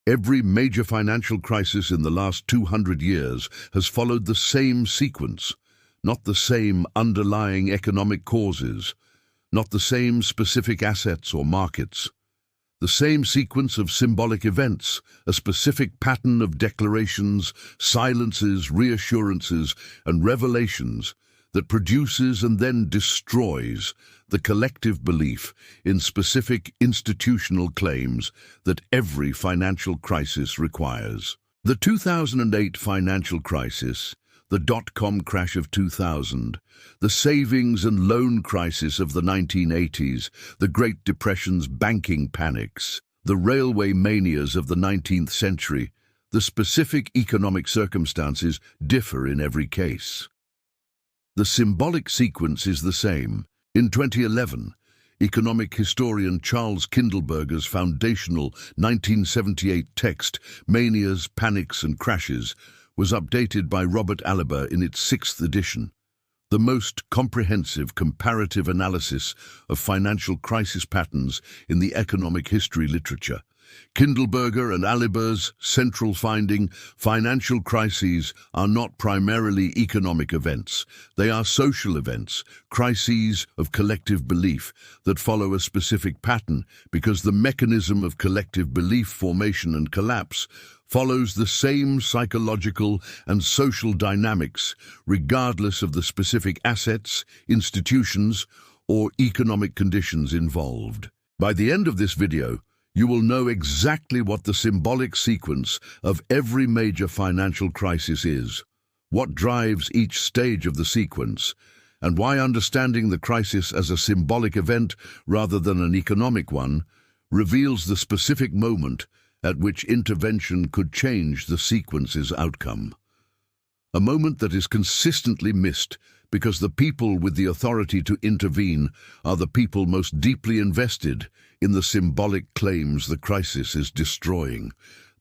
Every major financial crisis in the last 200 years has followed the same sequence, not the same underlying economic causes, not the same specific assets or markets. The same sequence of symbolic events, a specific pattern of declarations, silences, reassurances, and revelations that produces and then destroys the collective belief in specific institutional claims that every financial crisis requires. The 2008 financial crisis, the dot-com crash of 2000, the savings and loan crisis of the 1980s, the Great Depression's banking panics, the railway manias of the 19th century, the specific economic circumstances differ in every case. The symbolic sequence is the same. In 2011, economic historian Charles Kindleberger's foundational 1978 text, Manias, Panics and Crashes, was updated by Robert Aliber in its 6th edition, the most comprehensive comparative analysis of financial crisis patterns in the economic history literature. Kindleberger and Aliber's central finding: financial crises are not primarily economic events. They are social events, crises of collective belief that follow a specific pattern because the mechanism of collective belief formation and collapse follows the same psychological and social dynamics regardless of the specific assets, institutions, or economic conditions involved. By the end of this video, you will know exactly what the symbolic sequence of every major financial crisis is, what drives each stage of the sequence, and why understanding the crisis as a symbolic event rather than an economic one reveals the specific moment at which intervention could change the sequence's outcome. A moment that is consistently missed because the people with the authority to intervene are the people most deeply invested in the symbolic claims the crisis is destroying.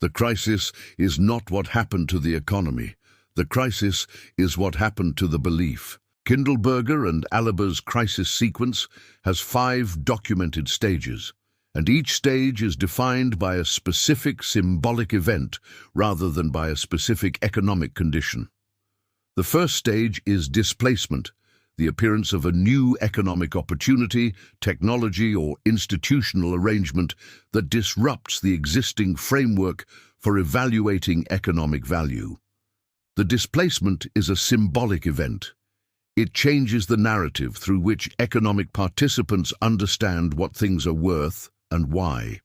The crisis is not what happened to the economy. The crisis is what happened to the belief. Kindleberger and Aliber's crisis sequence has 5 documented stages, and each stage is defined by a specific symbolic event rather than by a specific economic condition. The first stage is displacement, the appearance of a new economic opportunity, technology, or institutional arrangement that disrupts the existing framework for evaluating economic value. The displacement is a symbolic event. It changes the narrative through which economic participants understand what things are worth and why.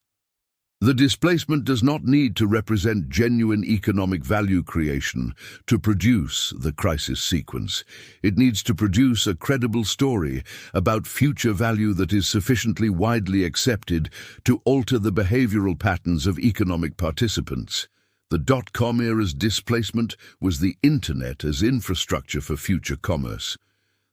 The displacement does not need to represent genuine economic value creation to produce the crisis sequence. It needs to produce a credible story about future value that is sufficiently widely accepted to alter the behavioral patterns of economic participants. The dot-com era's displacement was the internet as infrastructure for future commerce.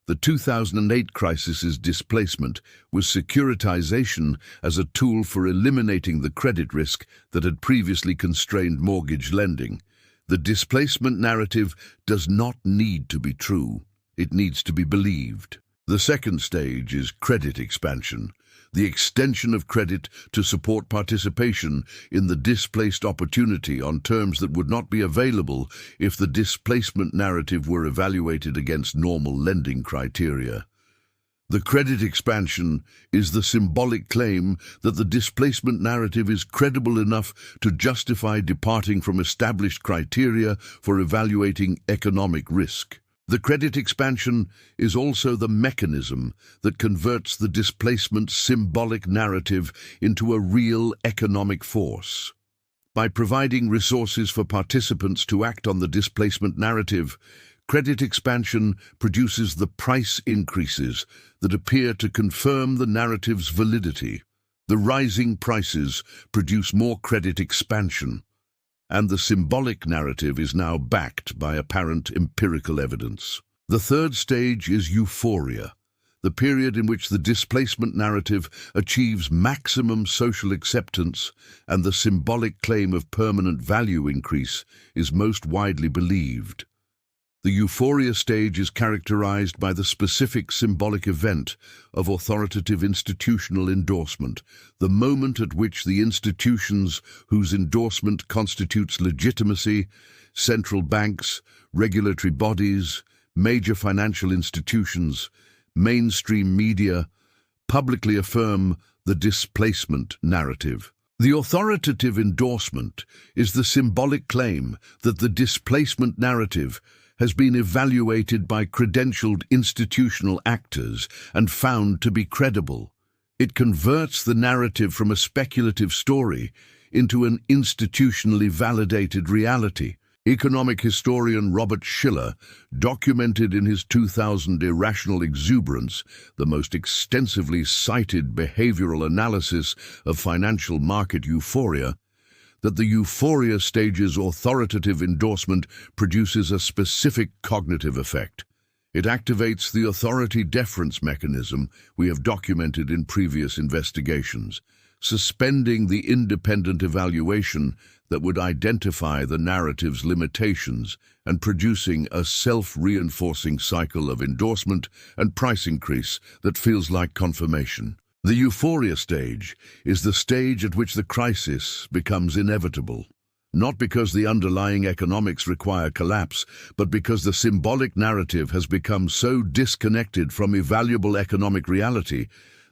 The 2008 crisis's displacement was securitization as a tool for eliminating the credit risk that had previously constrained mortgage lending. The displacement narrative does not need to be true. It needs to be believed. The second stage is credit expansion, the extension of credit to support participation in the displaced opportunity on terms that would not be available if the displacement narrative were evaluated against normal lending criteria. The credit expansion is the symbolic claim that the displacement narrative is credible enough to justify departing from established criteria for evaluating economic risk. The credit expansion is also the mechanism that converts the displacement symbolic narrative into a real economic force. By providing resources for participants to act on the displacement narrative, credit expansion produces the price increases that appear to confirm the narrative's validity. The rising prices produce more credit expansion, and the symbolic narrative is now backed by apparent empirical evidence. The third stage is euphoria, the period in which the displacement narrative achieves maximum social acceptance and the symbolic claim of permanent value increase is most widely believed. The euphoria stage is characterized by the specific symbolic event of authoritative institutional endorsement, the moment at which the institutions whose endorsement constitutes legitimacy, central banks, regulatory bodies, major financial institutions, mainstream media, publicly affirm the displacement narrative. The authoritative endorsement is the symbolic claim that the displacement narrative has been evaluated by credentialed institutional actors and found to be credible. It converts the narrative from a speculative story into an institutionally validated reality. Economic historian Robert Shiller documented in his 2000 Irrational Exuberance, the most extensively cited behavioral analysis of financial market euphoria, that the euphoria stage's authoritative endorsement produces a specific cognitive effect. It activates the authority deference mechanism we have documented in previous investigations, suspending the independent evaluation that would identify the narrative's limitations and producing a self-reinforcing cycle of endorsement and price increase that feels like confirmation. The euphoria stage is the stage at which the crisis becomes inevitable, not because the underlying economics require collapse, but because the symbolic narrative has become so disconnected from evaluable economic reality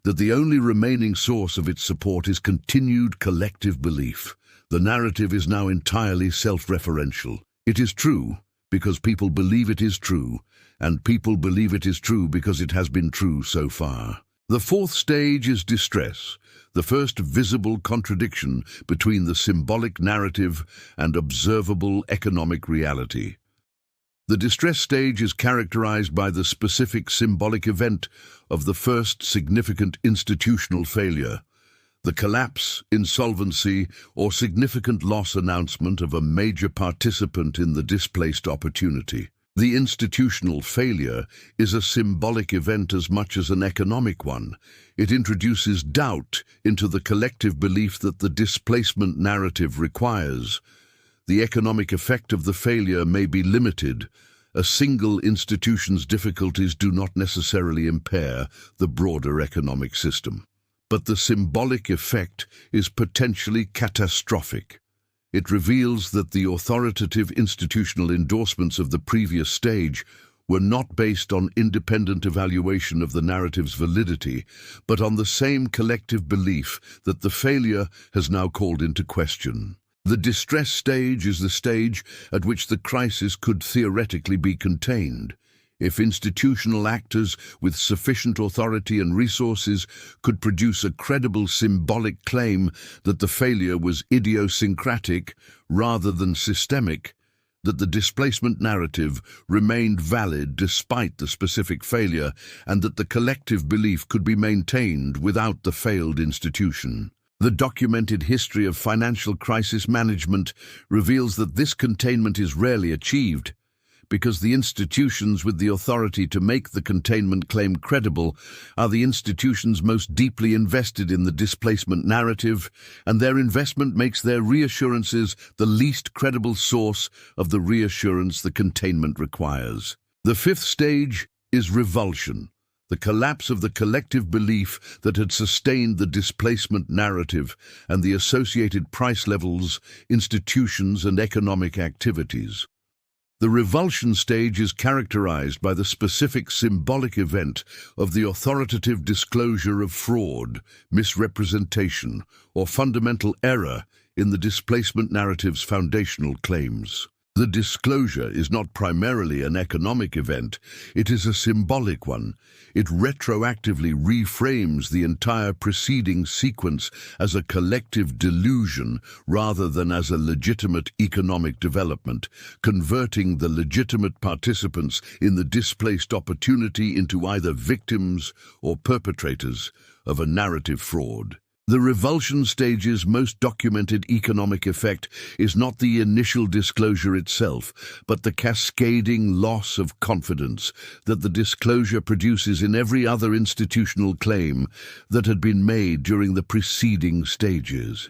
that the only remaining source of its support is continued collective belief. The narrative is now entirely self-referential. It is true because people believe it is true, and people believe it is true because it has been true so far. The fourth stage is distress, the first visible contradiction between the symbolic narrative and observable economic reality. The distress stage is characterized by the specific symbolic event of the first significant institutional failure, the collapse, insolvency, or significant loss announcement of a major participant in the displaced opportunity. The institutional failure is a symbolic event as much as an economic one. It introduces doubt into the collective belief that the displacement narrative requires. The economic effect of the failure may be limited. A single institution's difficulties do not necessarily impair the broader economic system. But the symbolic effect is potentially catastrophic. It reveals that the authoritative institutional endorsements of the previous stage were not based on independent evaluation of the narrative's validity, but on the same collective belief that the failure has now called into question. The distress stage is the stage at which the crisis could theoretically be contained. If institutional actors with sufficient authority and resources could produce a credible symbolic claim that the failure was idiosyncratic rather than systemic, that the displacement narrative remained valid despite the specific failure, and that the collective belief could be maintained without the failed institution. The documented history of financial crisis management reveals that this containment is rarely achieved, because the institutions with the authority to make the containment claim credible are the institutions most deeply invested in the displacement narrative, and their investment makes their reassurances the least credible source of the reassurance the containment requires. The fifth stage is revulsion, the collapse of the collective belief that had sustained the displacement narrative and the associated price levels, institutions, and economic activities. The revulsion stage is characterized by the specific symbolic event of the authoritative disclosure of fraud, misrepresentation, or fundamental error in the displacement narrative's foundational claims. The disclosure is not primarily an economic event, it is a symbolic one. It retroactively reframes the entire preceding sequence as a collective delusion rather than as a legitimate economic development, converting the legitimate participants in the displaced opportunity into either victims or perpetrators of a narrative fraud. The revulsion stage's most documented economic effect is not the initial disclosure itself, but the cascading loss of confidence that the disclosure produces in every other institutional claim that had been made during the preceding stages.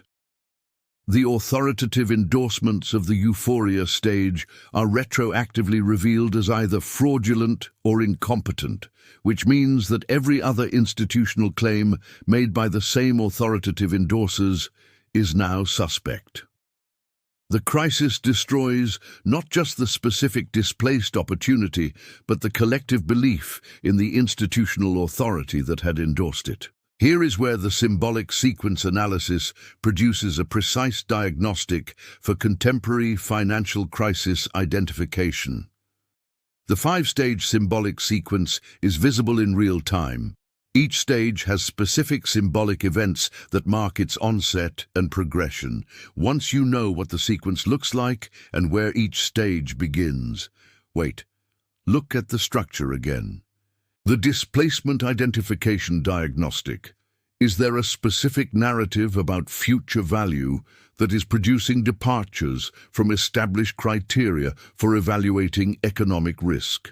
The authoritative endorsements of the Euphoria stage are retroactively revealed as either fraudulent or incompetent, which means that every other institutional claim made by the same authoritative endorsers is now suspect. The crisis destroys not just the specific displaced opportunity, but the collective belief in the institutional authority that had endorsed it. Here is where the symbolic sequence analysis produces a precise diagnostic for contemporary financial crisis identification. The five-stage symbolic sequence is visible in real time. Each stage has specific symbolic events that mark its onset and progression. Once you know what the sequence looks like and where each stage begins. Wait, look at the structure again. The displacement identification diagnostic. Is there a specific narrative about future value that is producing departures from established criteria for evaluating economic risk?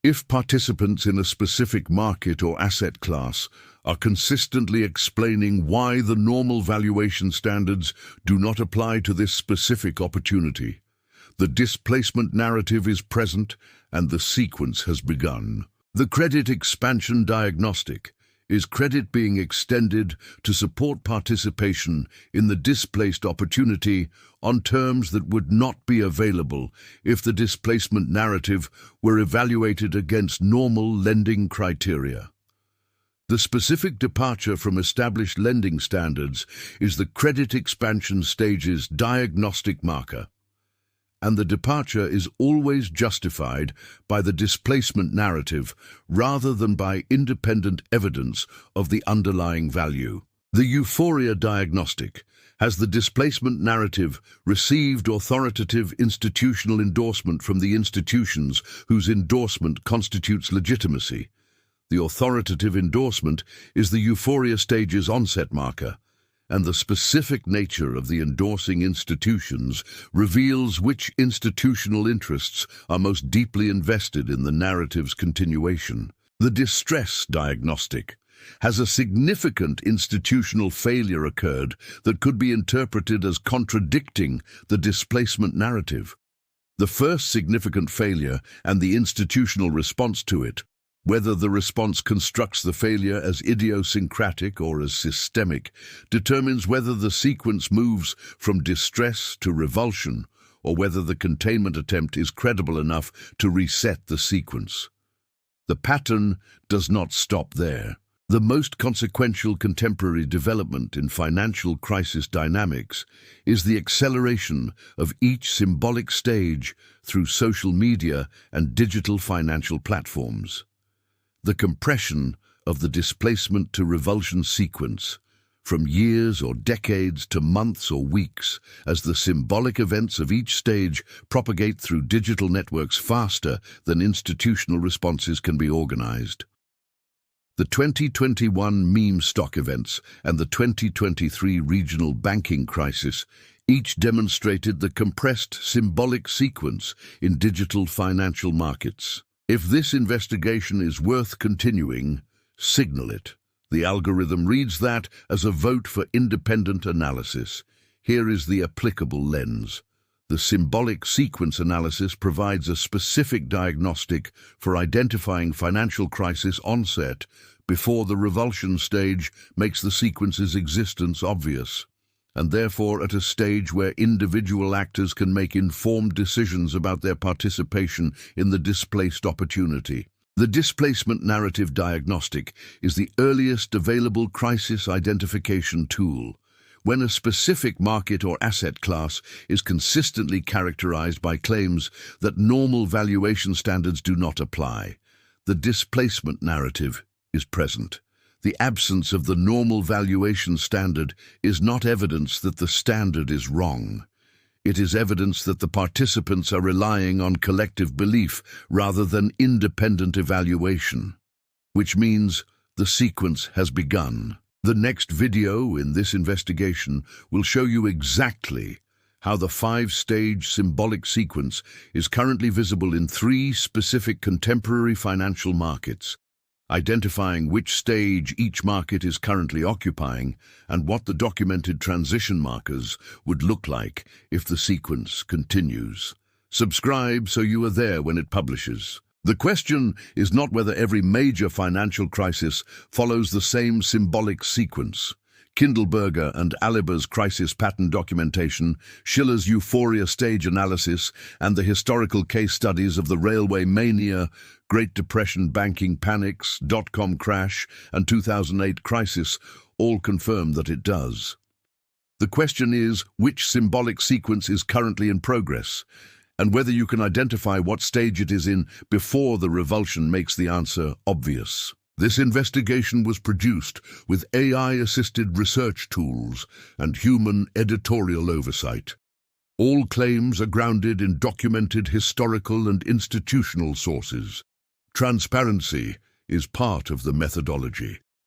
If participants in a specific market or asset class are consistently explaining why the normal valuation standards do not apply to this specific opportunity, the displacement narrative is present and the sequence has begun. The credit expansion diagnostic. Is credit being extended to support participation in the displaced opportunity on terms that would not be available if the displacement narrative were evaluated against normal lending criteria? The specific departure from established lending standards is the credit expansion stage's diagnostic marker, and the departure is always justified by the displacement narrative rather than by independent evidence of the underlying value. The Euphoria diagnostic. Has the displacement narrative received authoritative institutional endorsement from the institutions whose endorsement constitutes legitimacy? The authoritative endorsement is the Euphoria stage's onset marker, and the specific nature of the endorsing institutions reveals which institutional interests are most deeply invested in the narrative's continuation. The distress diagnostic. Has a significant institutional failure occurred that could be interpreted as contradicting the displacement narrative? The first significant failure and the institutional response to it, whether the response constructs the failure as idiosyncratic or as systemic, determines whether the sequence moves from distress to revulsion, or whether the containment attempt is credible enough to reset the sequence. The pattern does not stop there. The most consequential contemporary development in financial crisis dynamics is the acceleration of each symbolic stage through social media and digital financial platforms. The compression of the displacement to revulsion sequence, from years or decades to months or weeks, as the symbolic events of each stage propagate through digital networks faster than institutional responses can be organized. The 2021 meme stock events and the 2023 regional banking crisis each demonstrated the compressed symbolic sequence in digital financial markets. If this investigation is worth continuing, signal it. The algorithm reads that as a vote for independent analysis. Here is the applicable lens. The symbolic sequence analysis provides a specific diagnostic for identifying financial crisis onset before the revulsion stage makes the sequence's existence obvious, and therefore at a stage where individual actors can make informed decisions about their participation in the displaced opportunity. The displacement narrative diagnostic is the earliest available crisis identification tool. When a specific market or asset class is consistently characterized by claims that normal valuation standards do not apply, the displacement narrative is present. The absence of the normal valuation standard is not evidence that the standard is wrong. It is evidence that the participants are relying on collective belief rather than independent evaluation, which means the sequence has begun. The next video in this investigation will show you exactly how the five-stage symbolic sequence is currently visible in three specific contemporary financial markets. identifying which stage each market is currently occupying and what the documented transition markers would look like if the sequence continues. Subscribe so you are there when it publishes. The question is not whether every major financial crisis follows the same symbolic sequence. Kindleberger and Aliber's crisis pattern documentation, Shiller's Euphoria stage analysis, and the historical case studies of the railway mania, Great Depression banking panics, dot-com crash, and 2008 crisis all confirm that it does. The question is which symbolic sequence is currently in progress, and whether you can identify what stage it is in before the revulsion makes the answer obvious. This investigation was produced with AI-assisted research tools and human editorial oversight. All claims are grounded in documented historical and institutional sources. Transparency is part of the methodology.